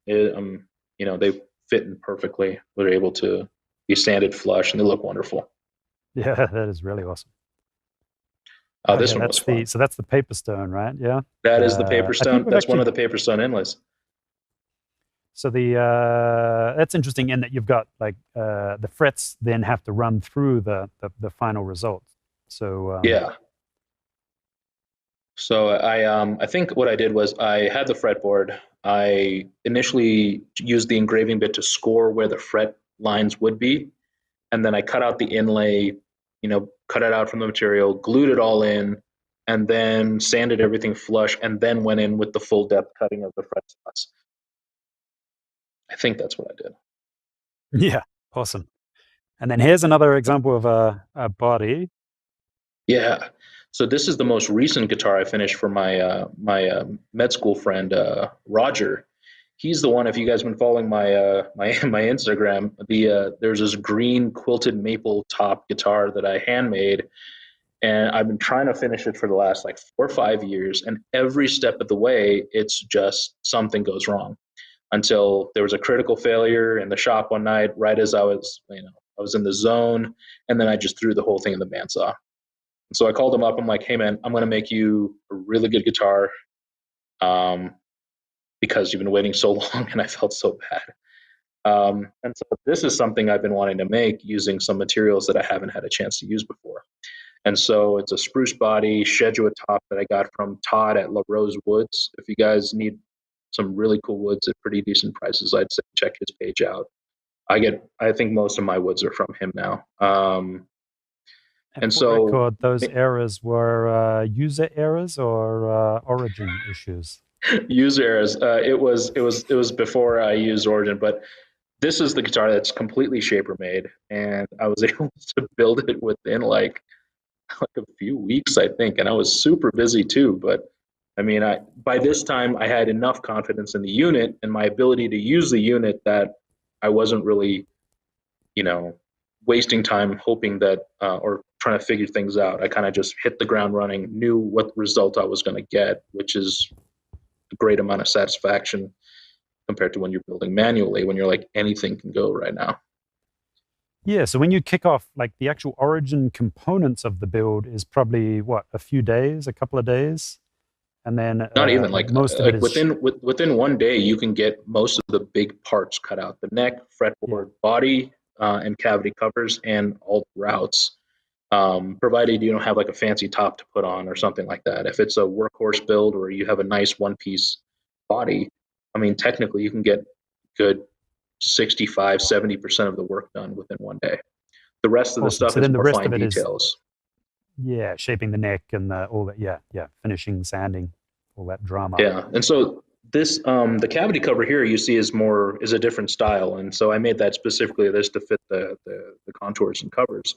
they fit in perfectly. We're able to be sanded flush, and they look wonderful. Yeah, that is really awesome. This one was fun. So that's the paper stone, right? Yeah. That is the paper stone. That's one of the paper stone inlays. So that's interesting in that you've got like the frets then have to run through the final result. So yeah. So I think what I did was I had the fretboard. I initially used the engraving bit to score where the fret lines would be, and then I cut out the inlay, cut it out from the material, glued it all in, and then sanded everything flush, and then went in with the full depth cutting of the fret slots. I think that's what I did. Yeah, awesome. And then here's another example of a body. Yeah. So this is the most recent guitar I finished for my med school friend Roger. He's the one. If you guys have been following my my Instagram, there's this green quilted maple top guitar that I handmade, and I've been trying to finish it for the last like 4 or 5 years. And every step of the way, it's just something goes wrong. Until there was a critical failure in the shop one night, right as I was in the zone, and then I just threw the whole thing in the bandsaw. So I called him up. I'm like, hey man, I'm going to make you a really good guitar because you've been waiting so long, and I felt so bad. And so this is something I've been wanting to make using some materials that I haven't had a chance to use before. And so it's a spruce body Shedua top that I got from Todd at La Rose Woods. If you guys need some really cool woods at pretty decent prices, I'd say check his page out. I think most of my woods are from him now. And And for the so record, those errors were user errors or origin issues. user errors. It was before I used Origin, but this is the guitar that's completely shaper made, and I was able to build it within like a few weeks, I think, and I was super busy too. But I mean, I by this time I had enough confidence in the unit and my ability to use the unit that I wasn't really, you know, wasting time hoping that or trying to figure things out. I kind of just hit the ground running, knew what result I was going to get, which is a great amount of satisfaction compared to when you're building manually, when you're like anything can go right now. Yeah, so when you kick off, like the actual origin components of the build is probably what, a few days, a couple of days, and then Not even like most of it is within one day, you can get most of the big parts cut out: the neck, yeah. fretboard, body, and cavity covers, and all the routes. Provided you don't have like a fancy top to put on or something like that. If it's a workhorse build or you have a nice one piece body, I mean, technically you can get good 65, 70% of the work done within one day. The rest of the Awesome. stuff So is then the more rest fine of it is details. yeah, shaping the neck and all that. Yeah, yeah, finishing, sanding, all that drama. Yeah. And so this the cavity cover here you see is a different style. And so I made that specifically this to fit the contours and covers.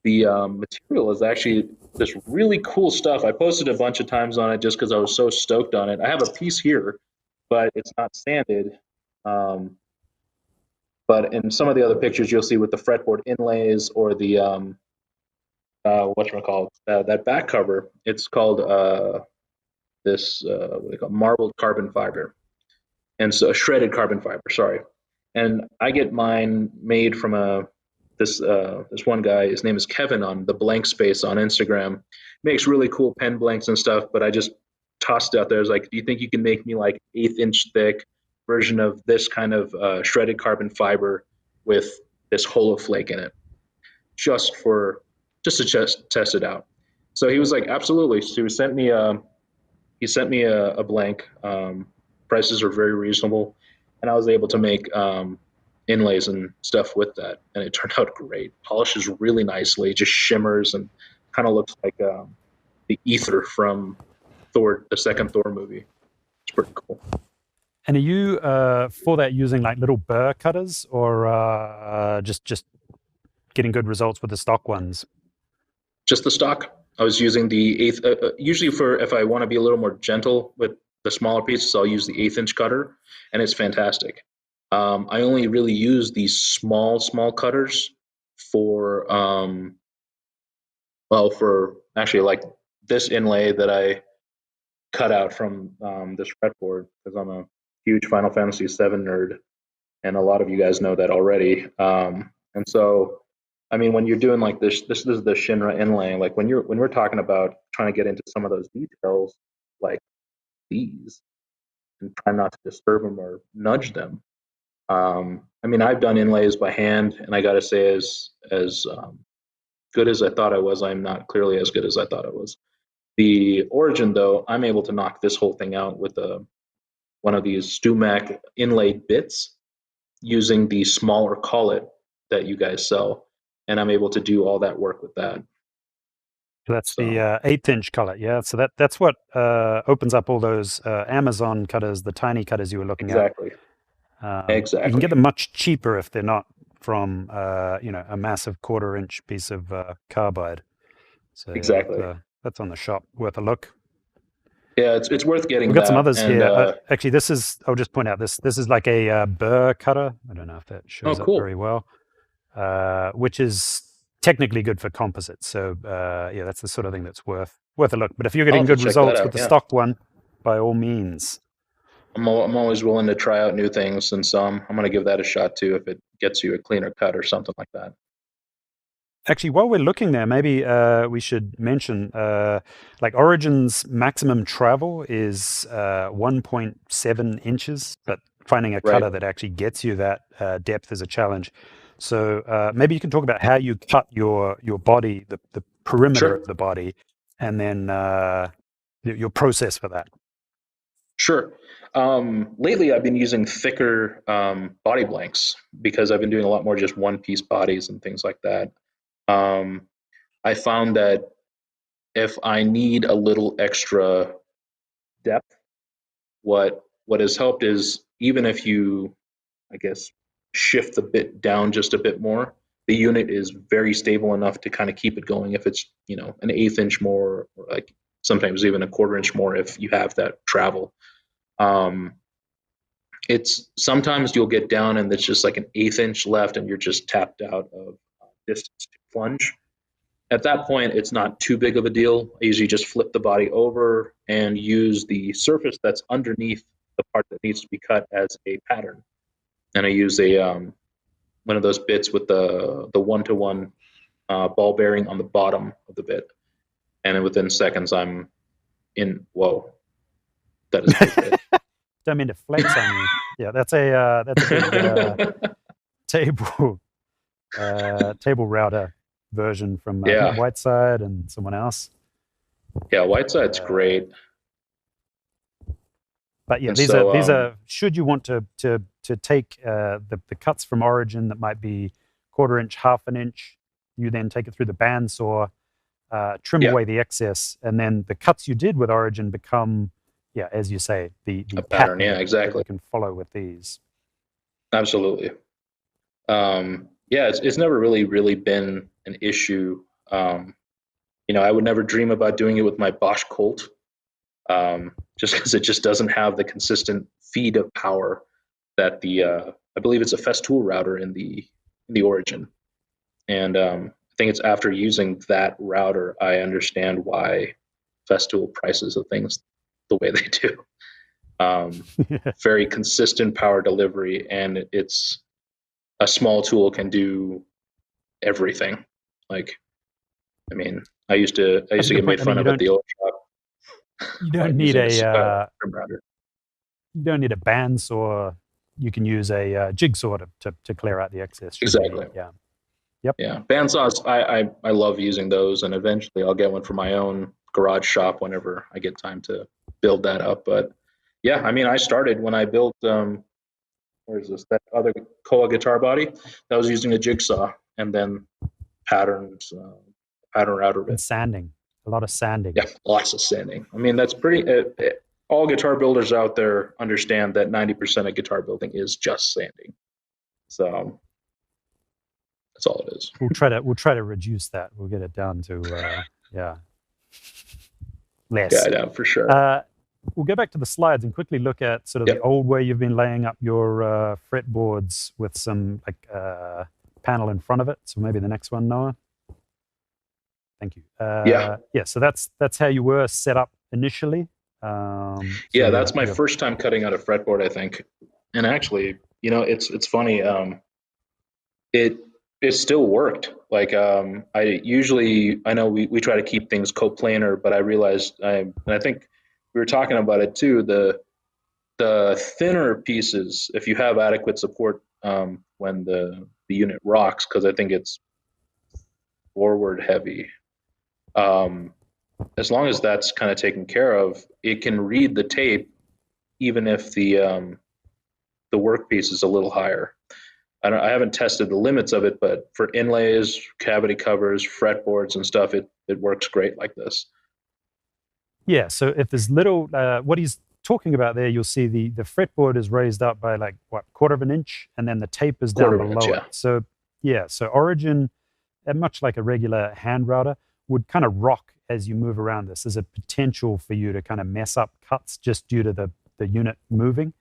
The material is actually this really cool stuff. I posted a bunch of times on it just because I was so stoked on it. I have a piece here, but it's not sanded. Um, but in some of the other pictures, you'll see with the fretboard inlays or the whatchamacallit, that back cover, it's called this what do they call it? Marbled carbon fiber, and so shredded carbon fiber. Sorry, and I get mine made from this one guy. His name is Kevin on the Blank Space on Instagram. Makes really cool pen blanks and stuff. But I just tossed it out there. I was like, "Do you think you can make me like 1/8 inch thick version of this kind of shredded carbon fiber with this holo flake in it, just for just to test it out?" So he was like, "Absolutely." So he sent me a blank. Prices are very reasonable, and I was able to make inlays and stuff with that, and it turned out great. Polishes really nicely, just shimmers and kind of looks like the ether from Thor, the second Thor movie. It's pretty cool. And are you for that using like little burr cutters or just getting good results with the stock ones? Just the stock. I was using the eighth. Usually, for if I want to be a little more gentle with the smaller pieces, I'll use the 1/8 inch cutter, and it's fantastic. I only really use these small cutters for for actually like this inlay that I cut out from this fretboard because I'm a huge Final Fantasy VII nerd, and a lot of you guys know that already. And so, I mean, when you're doing like this is the Shinra inlay. Like when we're talking about trying to get into some of those details, like these, and try not to disturb them or nudge them. I mean, I've done inlays by hand, and I got to say, as good as I thought I was, I'm not clearly as good as I thought I was. The Origin, though, I'm able to knock this whole thing out with one of these StuMac inlaid bits using the smaller collet that you guys sell, and I'm able to do all that work with that. So that's the So 1/8 inch color, yeah. So that's what opens up all those Amazon cutters, the tiny cutters you were looking at. exactly, You can exactly, get them much cheaper if they're not from a massive 1/4 inch piece of carbide. So yeah, exactly. that's on the shop, worth a look. Yeah, it's worth We've getting got some that. others And here. Actually, this is, I'll just point out, this is like a burr cutter. I don't know if that oh, shows up very cool. well, which is technically good for composites. So yeah, that's the sort of thing that's worth a look. But if you're I'll getting have to good check that results with out. the Yeah, stock one, by all means. I'm always willing to try out new things, and so I'm going to give that a shot too if it gets you a cleaner cut or something like that. Actually, while we're looking there, maybe we should mention like Origin's maximum travel is 1.7 inches, but finding a Right. cutter that actually gets you that depth is a challenge. So maybe you can talk about how you cut your body, the perimeter of Sure. the body, and then your process for that. Sure. Lately, I've been using thicker body blanks because I've been doing a lot more just one piece bodies and things like that. Um, I found that if I need a little extra depth, what has helped is even if you, I guess, shift the bit down just a bit more, the unit is very stable enough to kind of keep it going. If it's an eighth inch more, or like sometimes even a quarter inch more, if you have that travel. Um, it's sometimes you'll get down and it's just like an eighth inch left, and you're just tapped out of distance to plunge. At that point, it's not too big of a deal. I usually just flip the body over and use the surface that's underneath the part that needs to be cut as a pattern. And I use a one of those bits with the one-to-one ball bearing on the bottom of the bit, and then within seconds I'm in. Whoa, that is a big bit. Don't mean to flex on you. Yeah, that's a big table table router version from I think Yeah, Whiteside and someone else. yeah, Whiteside's great. But yeah, And these so are should you want to take the cuts from origin that might be quarter inch, half an inch, you then take it through the bandsaw, trim yeah, away the excess, and then the cuts you did with origin become, yeah, as you say, the a pattern. pattern Yeah, that exactly. you can follow with these. Absolutely. Yeah, it's never really been an issue. I would never dream about doing it with my Bosch Colt, just because it just doesn't have the consistent feed of power that the I believe it's a Festool router in the Origin, and I think it's after using that router I understand why Festool prices of things the way they do. Very consistent power delivery, and it's a small tool can do everything. Like, I mean, That's a get good point. made I mean, fun of at the old shop you about don't need using a a trim router. you don't need a bandsaw. You can use a jigsaw to clear out the excess. Should you need, Exactly. yeah. Yep. Yeah, bandsaws. I love using those, and eventually I'll get one for my own garage shop whenever I get time to build that up. But yeah, I mean, I started when I built where is this, that other Koa guitar body, that was using a jigsaw, and then patterns, pattern router And bit. sanding, a lot of sanding. Yeah, lots of sanding. I mean, that's pretty. All guitar builders out there understand that 90% of guitar building is just sanding. So that's all it is. We'll try to reduce that. We'll get it down to yeah, less. Yeah, for sure. We'll go back to the slides and quickly look at sort of the Yep. old way you've been laying up your fretboards with some like panel in front of it. So maybe the next one, Noah. Thank you. Yeah. Yeah. So that's how you were set up initially. Yeah, that's my first time cutting out a fretboard, I think. And actually, it's funny. It still worked. Like I know we try to keep things coplanar, but I realized and I think we were talking about it too. The thinner pieces, if you have adequate support when the unit rocks, because I think it's forward heavy. Um, as long as that's kind of taken care of, it can read the tape even if the workpiece is a little higher. I haven't tested the limits of it, but for inlays, cavity covers, fretboards, and stuff, it works great like this. Yeah. So if there's little, what he's talking about there, you'll see the fretboard is raised up by like what, quarter of an inch, and then the tape is down below it. So yeah. So Origin, much like a regular hand router, would kind of rock as you move around this. There's a potential for you to kind of mess up cuts just due to the unit moving.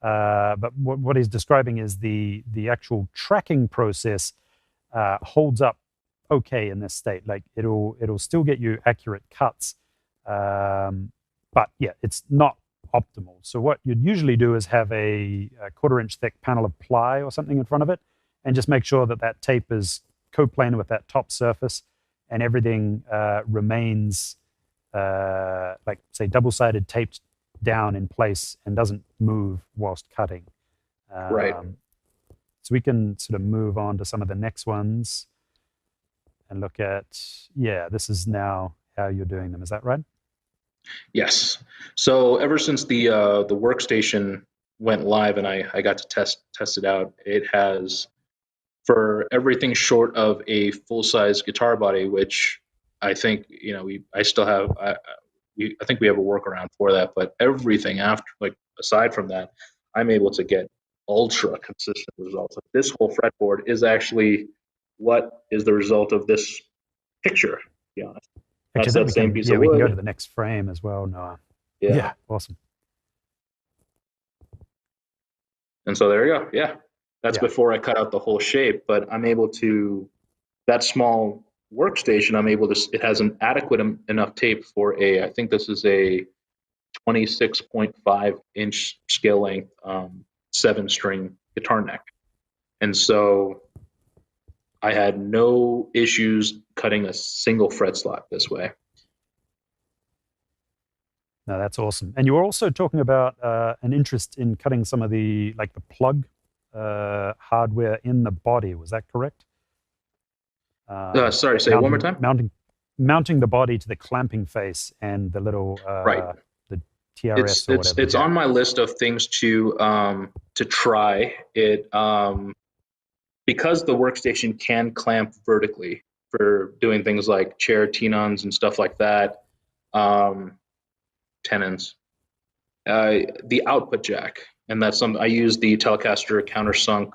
But what he's describing is the actual tracking process holds up okay in this state. Like it'll still get you accurate cuts, but yeah, it's not optimal. So what you'd usually do is have a quarter inch thick panel of ply or something in front of it, and just make sure that tape is coplanar with that top surface, and everything remains like say double-sided taped down in place and doesn't move whilst cutting. Right. So we can sort of move on to some of the next ones and look at, yeah, this is now how you're doing them. Is that right? Yes. So ever since the workstation went live and I got to test it out, it has, for everything short of a full size guitar body, which I think I still have I think we have a workaround for that. But everything after, like aside from that, I'm able to get ultra consistent results. Like this whole fretboard is actually what is the result of this picture. To be honest, Actually, that's I think that same piece of we can go to wood. the next frame as well, Noah. Yeah, Yeah, awesome. and so there you go. Yeah, that's Yeah. before I cut out the whole shape. But I'm able to that small workstation. I'm able to. It has an adequate enough tape for a. I think this is a 26.5-inch scale length 7-string guitar neck. And so I had no issues cutting a single fret slot this way. No, that's awesome. And you were also talking about an interest in cutting some of the plug hardware in the body. Was that correct? Sorry, Like say it one more time. mounting the body to the clamping face and the little Right. the TRS or whatever It's jack. on my list of things to try. It because the workstation can clamp vertically for doing things like chair tenons and stuff like that. Tenons. The output jack, and that's something I use the Telecaster countersunk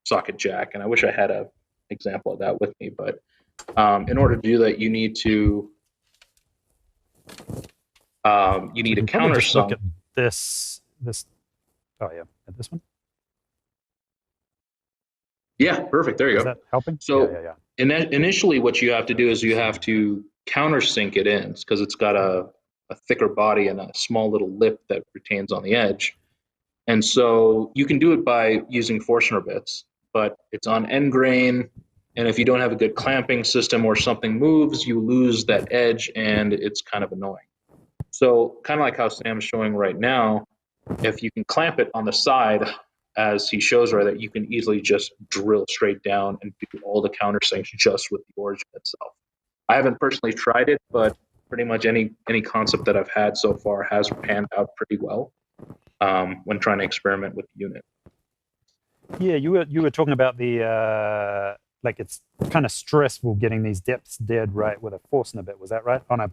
socket jack, and I wish I had a example of that with me. But in order to do that, you need a We can probably just look countersunk. at this. Oh yeah, at this one. Yeah, perfect. There you Is go. that helping? So Yeah. initially, what you have to do is you have to countersink it in because it's got a thicker body and a small little lip that retains on the edge. And so you can do it by using Forstner bits, but it's on end grain. And if you don't have a good clamping system or something moves, you lose that edge and it's kind of annoying. So, kind of like how Sam's showing right now, if you can clamp it on the side, as he shows right, that you can easily just drill straight down and do all the countersinks just with the origin itself. I haven't personally tried it, but pretty much any concept that I've had so far has panned out pretty well when trying to experiment with the unit. Yeah, you were talking about the like it's kind of stressful getting these depths dead right with a Forstner bit. Was that right? On a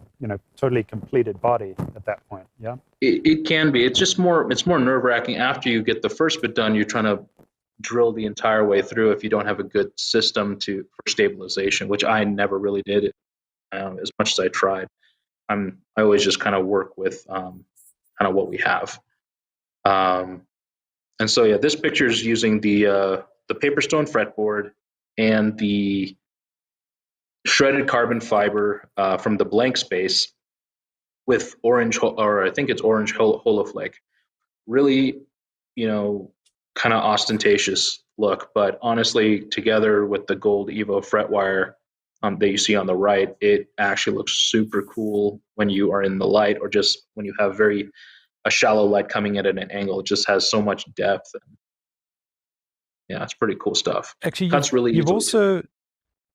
totally completed body at that point. Yeah. It can be. It's more nerve wracking after you get the first bit done. You're trying to drill the entire way through if you don't have a good system for stabilization, which I never really did as much as I tried. I always just kind of work with kind of what we have. And so yeah, this picture is using the Paperstone fretboard and the shredded carbon fiber from the blank space with orange, or I think it's orange holoflake. Really, kind of ostentatious look, but honestly, together with the gold Evo fret wire that you see on the right, it actually looks super cool when you are in the light, or just when you have a shallow light coming in at an angle. It just has so much depth. And yeah, it's pretty cool stuff. Actually, Cuts really easily too.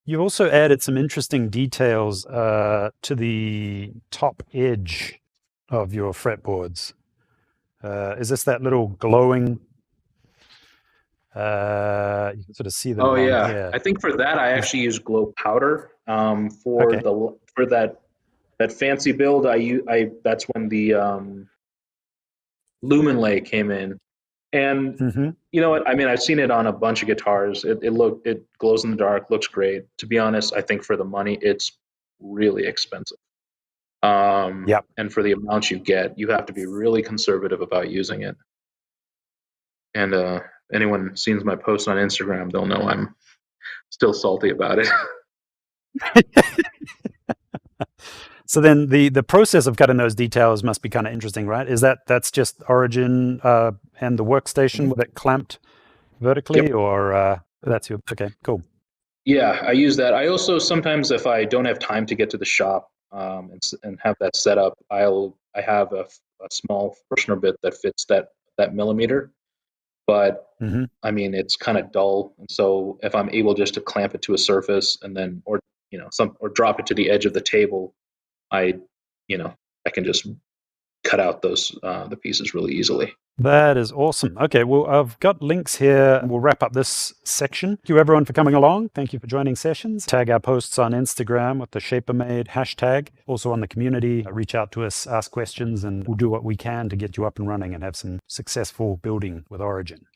you've also added some interesting details to the top edge of your fretboards. Is this that little glowing? You can sort of see them Oh along yeah, here. I think for that I actually use glow powder. Okay. For that fancy build, I that's when the Lumen Lay came in. And Mm-hmm. you know what? I mean, I've seen it on a bunch of guitars. It glows in the dark, looks great. To be honest, I think for the money, it's really expensive. Yep. And for the amount you get, you have to be really conservative about using it. And anyone sees my post on Instagram, they'll know I'm still salty about it. So then the process of cutting those details must be kind of interesting, right? That's just origin and the workstation with it clamped vertically, Yep. or that's your okay, cool. Yeah, I use that. I also sometimes, if I don't have time to get to the shop and have that set up, I have a small Forstner bit that fits that millimeter. But Mm-hmm. I mean, it's kind of dull, and so if I'm able just to clamp it to a surface and then, or or drop it to the edge of the table, I, I can just cut out those the pieces really easily. That is awesome. Okay, well, I've got links here. We'll wrap up this section. Thank you, everyone, for coming along. Thank you for joining sessions. Tag our posts on Instagram with the ShaperMade hashtag. Also on the community, reach out to us, ask questions, and we'll do what we can to get you up and running and have some successful building with Origin.